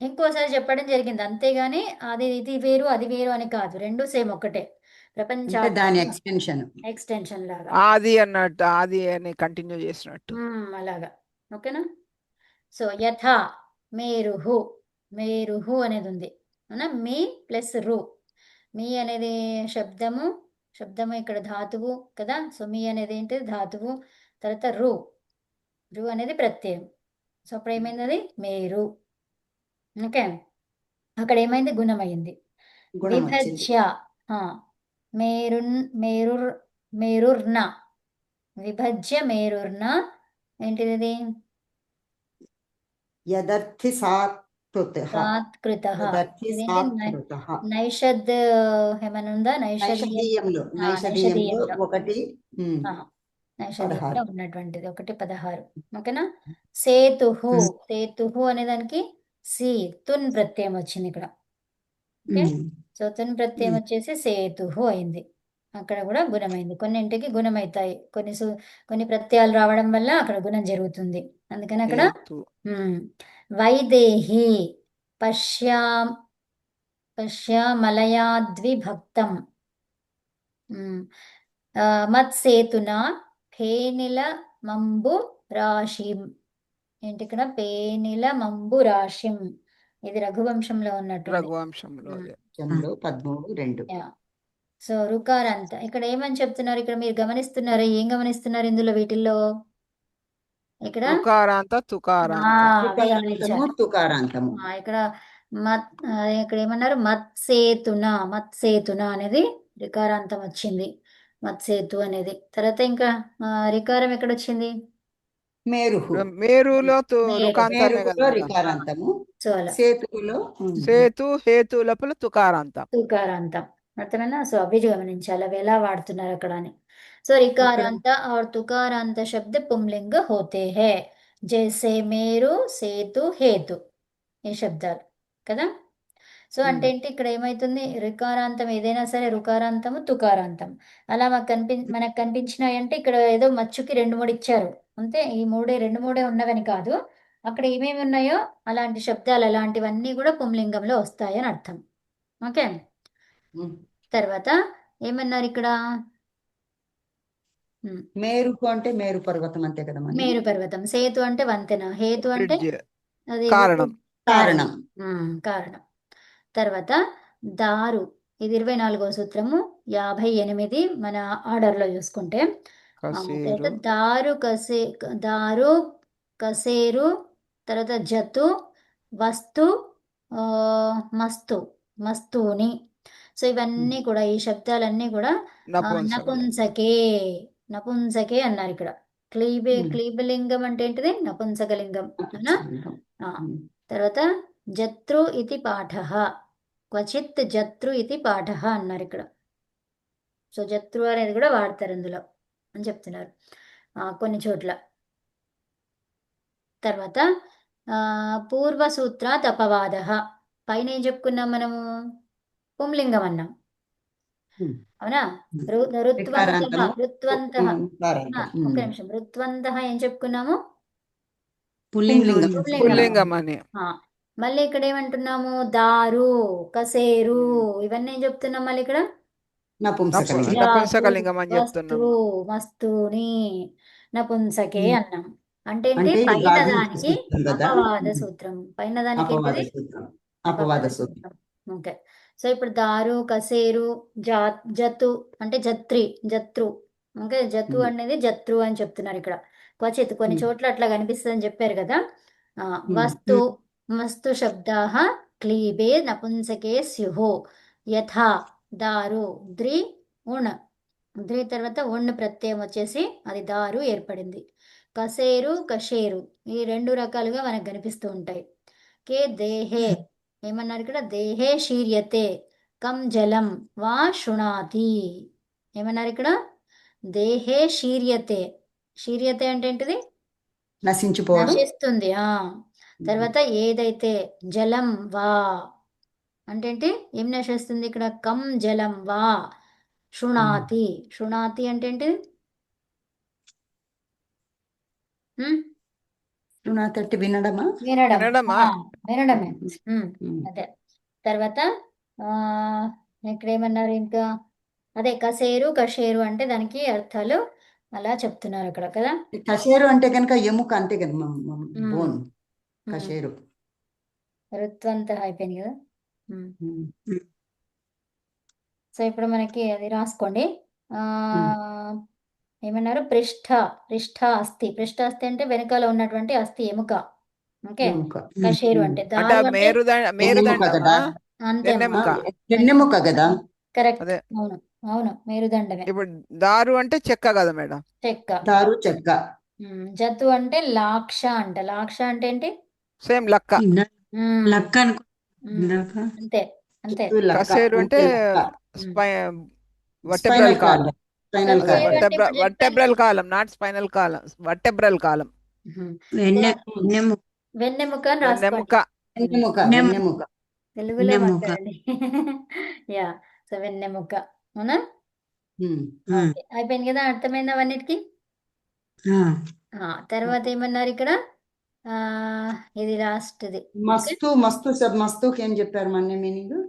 ఇంకోసారి చెప్పడం జరిగింది, అంతేగాని అది ఇది వేరు అది వేరు అని కాదు, రెండు సేమ్ ఒకటే. అంటే దాని ప్రపంచాత్మక ఎక్స్టెన్షన్. ఎక్స్టెన్షన్ లాగా. ఆది అన్నట్టు, ఆది అని కంటిన్యూ చేసినట్టు. అలాగా. ఓకేనా? సో యథా మేరుహు, మేరుహు అనేది ఉంది. అవునా? మీ ప్లస్ రు. మీ అనేది శబ్దము, శబ్దము ఇక్కడ ధాతువు కదా. సో మీ అనేది ఏంటి, ధాతువు. తర్వాత రు, రు అనేది ప్రత్యయం. సో అప్పుడు ఏమైంది, అది మేరు. ఓకే, అక్కడ ఏమైంది, గుణమైంది. గుణం వచ్చింది. విభజ్య, ఆ, మేరున్ మేరుర్ మేరుర్న, విభజ్య మేరుర్న ఏంటిది ఇది, యదర్థి సాత్కృతః. సాత్కృతః. యదర్థి ఇదేంటి సాత్కృతః. నైషద్ ఏమైనా ఉందా, నైషధీయం. నైషధీయంలో నైషధీయంలో ఒకటి నైషధీయంలో 16. ఉన్నటువంటిది 1:16. ఓకేనా? సేతుహు, ఉమ్. సేతుహు అనే దానికి సి తున్ ప్రత్యయం వచ్చింది ఇక్కడ. ఓకే, సో తున్ ప్రత్యయం వచ్చేసి సేతుహు అయింది. అక్కడ కూడా గుణమైంది. కొన్నింటికి గుణమవుతాయి, కొన్ని ప్రత్యయాలు రావడం వల్ల అక్కడ గుణం జరుగుతుంది. అందుకని అక్కడ హేతు. వైదేహి పశ్యామలయాద్విభక్తం మత్సేతునా ఫేనిల మంబు రాశిం. ఏంటి ఇక్కడ, పేనిల మంబు రాశిం. ఇది రఘువంశంలో ఉన్నట్టుంది. రఘువంశంలో ఉమ్. అదే. 13:2. యా. సో రుకారాంత ఇక్కడ ఏమని చెప్తున్నారు, ఇక్కడ మీరు గమనిస్తున్నారా, ఏం గమనిస్తున్నారు ఇందులో వీటిల్లో? ఇక్కడ రుకారాంత తుకారాంత. అవి గమనించాలి. తుకారాంతము. ఇక్కడ ఇక్కడ ఏమన్నారు, మత్సేతున, మత్సేతున అనేది రికారాంతం వచ్చింది, మత్సేతు అనేది. తర్వాత ఇంకా రికారం ఎక్కడ వచ్చింది, మేరుహు. మేరులో మేరు. రుకాంతమే మేరులో కదా. రికారాంతము. సో అలా సేతువులో సేతు హేతు లోపల తుకారాంతం. తుకారాంతం. అర్థమైనా? సో అవి గమనించాలి, అవి ఎలా వాడుతున్నారు అక్కడ అని. సో रिकारांत और तुकारांत शब्द पुंलिंग होते हैं, जैसे मेरु सेतु हेतु, ఈ శబ్దాలు కదా. సో అంటే ఏంటి, ఇక్కడ ఏమైతుంది, రికారాంతం ఏదైనా సరే, రుకారాంతము తుకారాంతం అలా మనకు కనిపించినాయంటే ఇక్కడ ఏదో మచ్చుకి 2-3 ఇచ్చారు అంతే. ఈ రెండు మూడే ఉన్నవని కాదు, అక్కడ ఏమేమి ఉన్నాయో అలాంటి శబ్దాలు అలాంటివన్నీ కూడా పుంలింగంలో వస్తాయని అర్థం. ఓకే, తర్వాత ఏమన్నారు ఇక్కడ, మేరుకు అంటే మేరు పర్వతం అంతే కదా. మేరు పర్వతం. సేతు అంటే వంతెన, హేతు అంటే బ్రిడ్జ్, అది కారణం. కారణం. కారణం. తర్వాత దారు, ఇది 24వ సూత్రము, 58 మన ఆర్డర్లో చూసుకుంటే. కసేరు, తర్వాత దారు కసేరు, తర్వాత జతు, వస్తు, మస్తు, మస్తుని. సో ఇవన్నీ కూడా, ఈ శబ్దాలన్నీ కూడా నపుంసకే, నపుంసకే అన్నారు ఇక్కడ. క్లీబలింగం అంటే ఏంటిది, నపుంసకలింగం. అవునా? తర్వాత జత్రు ఇది పాఠః, క్వచిత్ జత్రు ఇది పాఠః అన్నారు ఇక్కడ. సో జత్రు అనేది కూడా వాడతారు అందులో అని చెప్తున్నారు కొన్ని చోట్ల. తర్వాత పూర్వసూత్రాత్ అపవాదః, పైన ఏం చెప్పుకున్నాం మనము, పుంలింగం అన్నాం. అవునా? రుత్వంతః, రుత్వంతః. ఒక నిమిషం, రుత్వంతః ఏం చెప్పుకున్నాము, పుల్లింగం అని. మళ్ళీ ఇక్కడ ఏమంటున్నాము, దారు కసేరు, ఇవన్నీ ఏం చెప్తున్నాం మళ్ళీ ఇక్కడ, నపుంసకలింగం అని చెప్తున్నాము. మస్తుని, నపుంసకే అన్నాం. అంటే ఏంటి, అంటే పైన గార్హ్య దానికి సూత్రం కదా. అపవాద సూత్రం, పైన దానికి అపవాద ఏంటిది, సూత్రం. అపవాద సూత్రం. ఓకే, సో ఇప్పుడు దారు కసేరు జతు అంటే జత్రు. ఓకే, జతు అనేది జత్రు అని చెప్తున్నారు ఇక్కడ. క్వచిత్ కొన్ని చోట్ల అట్లా కనిపిస్తుంది అని చెప్పారు కదా. వస్తు మస్తు శబ్దాః క్లీబే నపుంసకే స్యుః, యథా దారు ద్రి ఉణ్, ద్రి తర్వాత ఉణ్ ప్రత్యయం వచ్చేసి అది దారు ఏర్పడింది. కసేరు కషేరు, ఈ 2 రకాలుగా మనకు కనిపిస్తూ ఉంటాయి. కే దేహే, ఏమన్నారు ఇక్కడ, దేహే శీర్యతే కం జలం వా శృణాతి. ఏమన్నారు ఇక్కడ, దేహే శీర్యతే. శీర్యతే అంటే ఏంటిది, నశించిపోవడం, నశిస్తుంది. తర్వాత ఏదైతే జలం వా అంటే ఏంటి, ఏం నశిస్తుంది ఇక్కడ, కం జలం వా శృణాతి. శృణాతి అంటే ఏంటిది, ఉమ్, శృణోతి వినడమా? వినడం. వినడమా? వినడమే. ఉమ్. అదే. తర్వాత ఇక్కడ ఏమన్నారు ఇంకా? అదే కసేరు కషేరు అంటే దానికి అర్థాలు అలా చెప్తున్నారు అక్కడ కదా. కషేరు అంటే కనుక ఎముక అంతే కదా, బోన్. ఉమ్. కషేరు. ఋత్వంతా అయిపోయింది కదా. ఉమ్. సో ఇప్పుడు మనకి అది రాసుకోండి. ఆ ఏమన్నారు? పృష్ఠ అస్థి. పృష్ఠ అస్థి అంటే వెనకాల ఉన్నటువంటి అస్థి, ఎముక. ఓకే. ఎముక. కషేరు ఉమ్. అంటే అంటే దారు అంటే వెన్నెముక మేరుదండమా? కదా. అంతే వెన్నెముక. వెన్నెముక కదా. కరెక్ట్. అదే. అవును మేరుదండమే. ఇప్పుడు దారు అంటే చెక్క కదా మేడం? చెక్క. దారు చెక్క. జతు అంటే లాక్ష అంట. లాక్ష అంటే ఏంటి? సేమ్ లక్క. ఉమ్, లక్క అనుకో ఉమ్, ఇందాక. అంతే అంతే. చుట్టూ లక్క కసేరు అంటే లక్క. Vertebral spinal column. Cord. Spinal కసేరు కార్డ్. అంటే ఇప్పుడు చెప్పాను. Vertebral column, not spinal column. Vertebral column. వెన్నెముక వెన్నెముక అని రాసుకోండి. వెన్నెముక. వెన్నెముక. వెన్నెముక. తెలుగులో వెన్నెముక. మాట్లాడండి. యా. సో వెన్నెముక. అవునా? ఉమ్. ఓకే. అయిపోయింది కదా, అర్థమైంది అవన్నిటికి. తర్వాత ఏమన్నారు ఇక్కడ? ఆ ఇది లాస్ట్ది. మస్తు మస్తు మస్తుకి ఏం చెప్పారు మన మీనింగ్?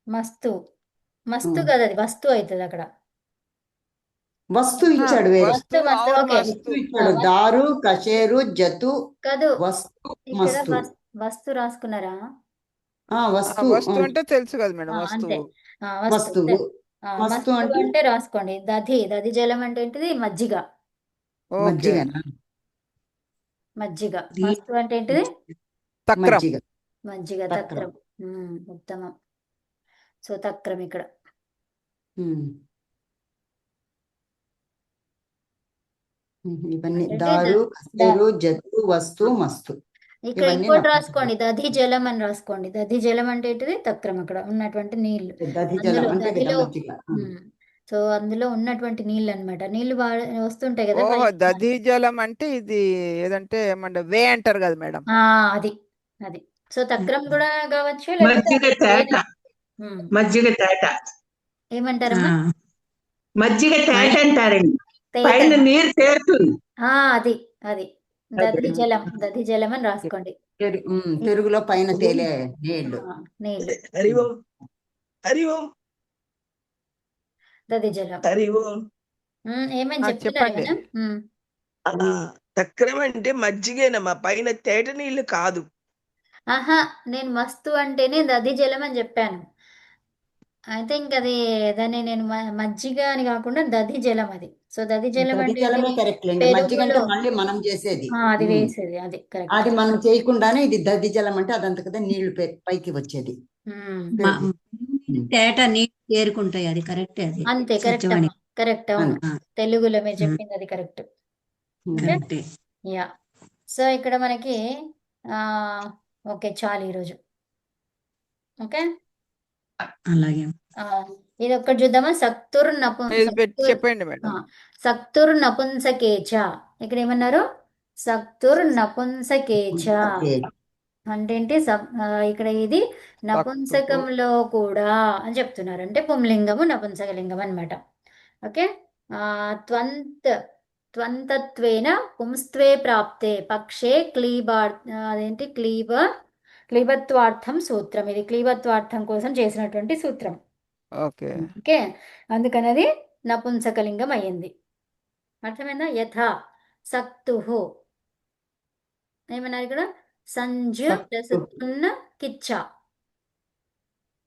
మస్తు కదా, అది వస్తు అవుతుంది అక్కడ. వస్తు ఇచ్చాడు వేరే. వస్తు మస్తు, और ఓకే. వస్తు మస్తు. ఇచ్చాడు. దారు కషేరు జతు కాదు, వస్తు ఇక్కడ మస్తు. వస్తు రాసుకున్నారా? వస్తు. వస్తు అంటే తెలుసు కదా మేడం, అంతే. వస్తువు. వస్తువు. వస్తు మస్తు అంటే అంటే రాసుకోండి. దధి జలం అంటే ఏంటిది? మజ్జిగ. ఓకే. మజ్జిగనా? మజ్జిగ. మస్తు అంటే ఏంటిది? తక్రం. మజ్జిగ. మజ్జిగ. తక్రం. తక్రం. ఉత్తమం. సో తక్రం ఇక్కడ. ఇవన్నీ అంటే దారు కసేరు జతు వస్తు మస్తు. ఇక్కడ ఇవన్నీ ఇంకోటి రాసుకోండి, దధి జలం అని రాసుకోండి. దధి జలం అంటే ఏంటిది? తక్రం. అక్కడ ఉన్నటువంటి నీళ్లు. దధి జలం అందులో అంటే కదా దధిలో మజ్జిగ. సో అందులో ఉన్నటువంటి నీళ్ళు అన్నమాట. నీళ్లు వస్తుంటాయి కదా ఓహో, పైకి. దధి జలం అంటే ఇది ఏదంటే ఏమంటే వే అంటారు కదా మేడం? అది అది. సో తక్రం కూడా కావచ్చు, లేకపోతే మజ్జిగ తేట. మజ్జిగ తేట. ఏమంటారమ్మా? మజ్జిగ తేట అంటారండి. తేట. పైన నీరు తేరుతుంది. అది అది దధి జలం అని రాసుకోండి. తెలుగులో పైన తేలే నీళ్లు. నీళ్లు. హరి ఓం. హరి ఓం. దధి జలం. హరి ఓం. ఏమని చెప్తున్నారు చెప్పండి. కదా. తక్రం అంటే మజ్జిగేనమ్మా, పైన తేట నీళ్లు కాదు. ఆహా, నేను మస్తు అంటేనే దధి జలం అని చెప్పాను. అయితే ఇంకా అది దాన్ని నేను మజ్జిగ అని కాకుండా దధి జలం అది. సో దధి జలం దధి అంటే జలమే ఏంటిది? కరెక్ట్ లేండి. మజ్జిగ అంటే పెరుగులో మళ్ళీ మనం చేసేది. అది వేసేది. అది కరెక్ట్. అది మనం చేయకుండానే ఇది దధి జలం అంటే అదంత కదా నీళ్లు పైకి వచ్చేది. తేట నీళ్ళు చేరుకుంటాయి. అది కరెక్ట్. అది అంతే. కరెక్ట్ సత్యవాణి. అమ్మా. కరెక్ట్. అవును, తెలుగులో మీరు చెప్పింది అది కరెక్ట్. కరెక్టే. యా. సో ఇక్కడ మనకి ఓకే చాలు ఈరోజు. ఓకే, అలాగే. ఇది ఒక్కటి చూద్దామా? చెప్పండి మేడం. సక్తుర్ నపుంసకేచ. ఇక్కడ ఏమన్నారు? సక్తుర్ నపుంసకేచ అంటే ఏంటి? ఇక్కడ ఇది నపుంసకంలో కూడా అని చెప్తున్నారు. అంటే పుంలింగము నపుంసకలింగం అన్నమాట. ఓకే. త్వంతత్వేన పుంస్త్వే ప్రాప్తే పక్షే అదేంటి క్లీబత్వార్థం సూత్రం. ఇది క్లీబత్వార్థం కోసం చేసినటువంటి సూత్రం. ఓకే. ఓకే, అందుకని అది నపుంసకలింగం అయ్యింది. అర్థమైందా? యథా సక్తుహు ఏమన్నారు ఇక్కడ? సంజు ప్లస్ తున్న కిచ్చ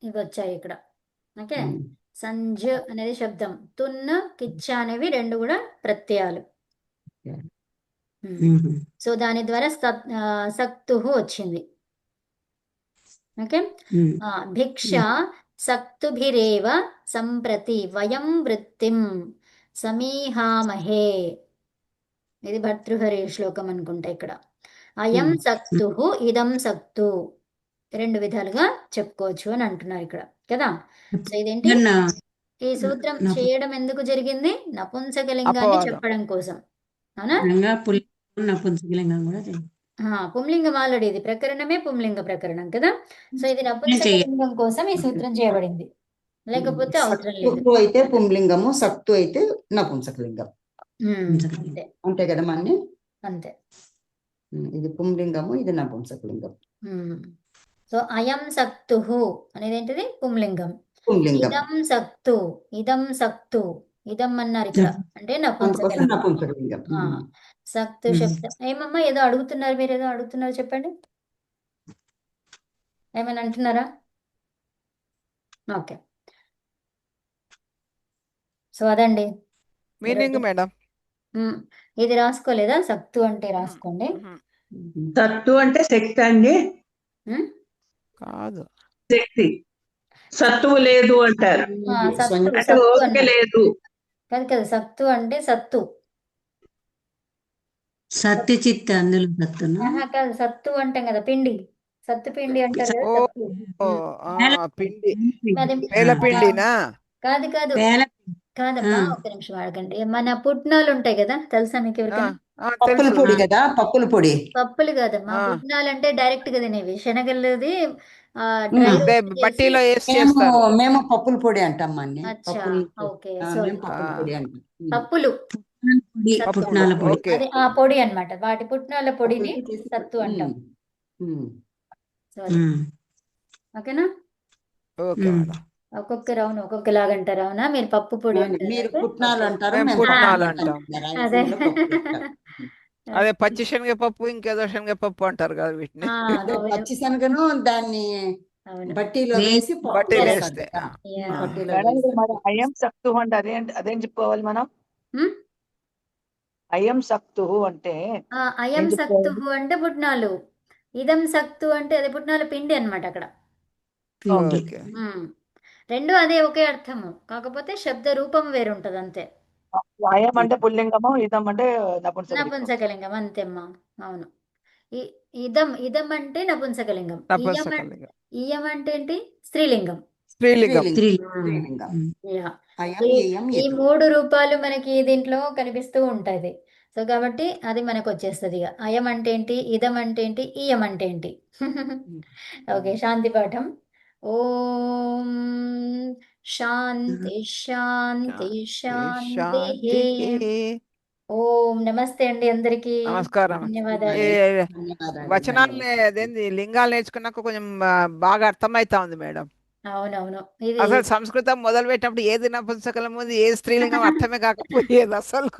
ఇవి వచ్చాయి ఇక్కడ. ఓకే, సంజు అనేది శబ్దం, తున్న కిచ్చ అనేవి రెండు కూడా ప్రత్యయాలు. సో దాని ద్వారా సక్తుహు వచ్చింది. ఓకే. భిక్ష సక్తుభిరేవ సంప్రతి వయం వృత్తిం సమీహామహే. ఇది భర్తృహరి శ్లోకం అనుకుంటా. ఇక్కడ అయం సక్తుహు ఇదం సక్తు రెండు విధాలుగా చెప్పుకోవచ్చు అని అంటున్నారు ఇక్కడ కదా. సో ఇదేంటి? ఈ సూత్రం చేయడం ఎందుకు జరిగింది? నపుంసకలింగాన్ని చెప్పడం కోసం. అవునా? నపుంసకలింగం కూడా పుంలింగం ఆల్రెడీ ఇది ప్రకరణమే పుంలింగ ప్రకరణం కదా. సో ఇది నపుంసకలింగం కోసం ఈ సూత్రం చేయబడింది, లేకపోతే అవసరం లేదు. సక్తు అయితే పుంలింగము, సక్తు అయితే నపుంసకలింగం. అంతే అంతే కదా మన్ని. అంతే. ఇది పుంలింగము, ఇది నపుంసకలింగం. సో అయం సక్తుహు అనేది ఏంటిది? పుంలింగం. పుంలింగం ఇదం సక్తు, ఇదం సక్తు, ఇదం అన్నారు ఇక్కడ అంటే అందుకోసం నపుంసకలింగం. నపుంసకలింగం. సక్తు శబ్దం. ఏమమ్మా ఏదో అడుగుతున్నారు, మీరు ఏదో అడుగుతున్నారు, చెప్పండి. ఏమైనా అంటున్నారా? ఓకే. సో అదండి మీనింగ్ ఈరోజు. మేడం. ఇది రాసుకోలేదా? సక్తు అంటే రాసుకోండి. సత్తు అంటే శక్తి అండి, ఉమ్, కాదు. శక్తి. సత్తువు లేదు అంటారు, సత్తు అంటే సత్తు ఓపిక అన్నారు. లేదు. కాదు కదా, సత్తు అంటే సత్తు. సత్య చిత్త అందులో సత్తును. ఆహా కాదు, సత్తు అంటాం కదా, పిండి. సత్తు పిండి అంటారు కదా, ఓ సత్తు. పిండి, అది పేలపిండినా? కాదు కాదు పేల కాదమ్మా, ఆ. ఒక నిమిషం ఆడకండి. మన పుట్నాలు ఉంటాయి కదా, తెలుసా మీకు ఎవరికైనా? పప్పుల తెలుసు. పొడి కదా, పప్పుల పొడి. పప్పులు కాదమ్మా, ఆ. పుట్నాలు అంటే డైరెక్ట్ గా తినేవి. శనగలది డ్రై అదే రోస్ట్ చేసి. బట్టీలో వేసి మేము చేస్తారు. మేము పప్పుల పొడి అంటాం అన్ని. అచ్చా, పప్పులు ఓకే, మేము సారీ. పప్పుల పొడి అంటాం. పప్పులు, పొడి, సత్తు. పుట్నాల పొడి. ఓకే. అదే ఆ పొడి అన్నమాట. వాటి పుట్నాల పొడిని పప్పులతో చేసి సత్తు అంటాం. సారీ, ఉమ్. ఓకేనా? ఓకే ఉమ్. మేడం. ఒక్కొక్కరు అవును ఒక్కొక్కలాగా అంటారు. అవునా, మీరు పప్పు పొడి అంటారు మీరు అయితే? పుట్నాలు ఓకే. అంటారు, మేము మేము పుట్నాలు పప్పులు అంటాం. అదే రాయలసీమలో పప్పులు అంటాం. అదే పచ్చి శనగపప్పు, ఇంకేదో శనగపప్పు అంటారు కదా వీటిని. అదే అవును పచ్చి శనగను దాన్ని అవును. బట్టీలో వే- వేసి పప్పు బట్టీలో చేస్తారు వేస్తే. కదా. యా. బట్టీలో మేడం వేసి మరి అయం సక్తు అంటే అదేం చెప్పుకోవాలి మనం? ఉమ్? అయం సక్తు అంటే అయం ఏం సక్తు చెప్పుకోవాలి? అంటే పుట్నాలు, ఇదం సక్తు అంటే అదే పుట్నాల పిండి అన్నమాట అక్కడ. పిండి. ఓకే. ఉమ్. రెండు అదే ఒకే అర్థము, కాకపోతే శబ్ద రూపం వేరు ఉంటది అంతే. అయం అంటే పుల్లింగము, ఇదం అంటే నపుంసకలింగం. నపుంసకలింగం అంతేమ్మా. అవును. ఇదం ఇదం అంటే నపుంసకలింగం. నపుంసకలింగం. ఇయం అంటే ఏంటి? స్త్రీలింగం. స్త్రీలింగం. స్త్రీలింగం. యా. అయం ఈ ఏయం ఈ ఎతు. 3 రూపాలు మనకి దీంట్లో కనిపిస్తూ ఉంటది. సో కాబట్టి అది మనకు వచ్చేస్తుంది ఇక. అయం అంటే ఏంటి, ఇదం అంటే ఏంటి, ఇయం అంటే ఏంటి. ఓకే, శాంతి పాఠం. ఓం శాంతి శాంతి శాంతి. శాంతి. ఓం నమస్తే అండి అందరికీ. నమస్కారం. ధన్యవాదాలు. ధన్యవాదాలు. వచనాలు అదేంది లింగాలు నేర్చుకున్నాక కొంచెం బాగా అర్థమైతా ఉంది మేడం. అవునవును. ఇది అసలు సంస్కృతం మొదలు పెట్టినప్పుడు ఏది నపుంసకలం ఉంది, ఏది స్త్రీలింగం అర్థమే కాకపోయేది అసలు.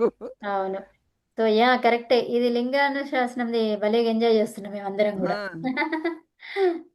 అవును. సో యా కరెక్టే. ఇది లింగానుశాసనంది భలేగా ఎంజాయ్ చేస్తున్నాం మేమందరం కూడా.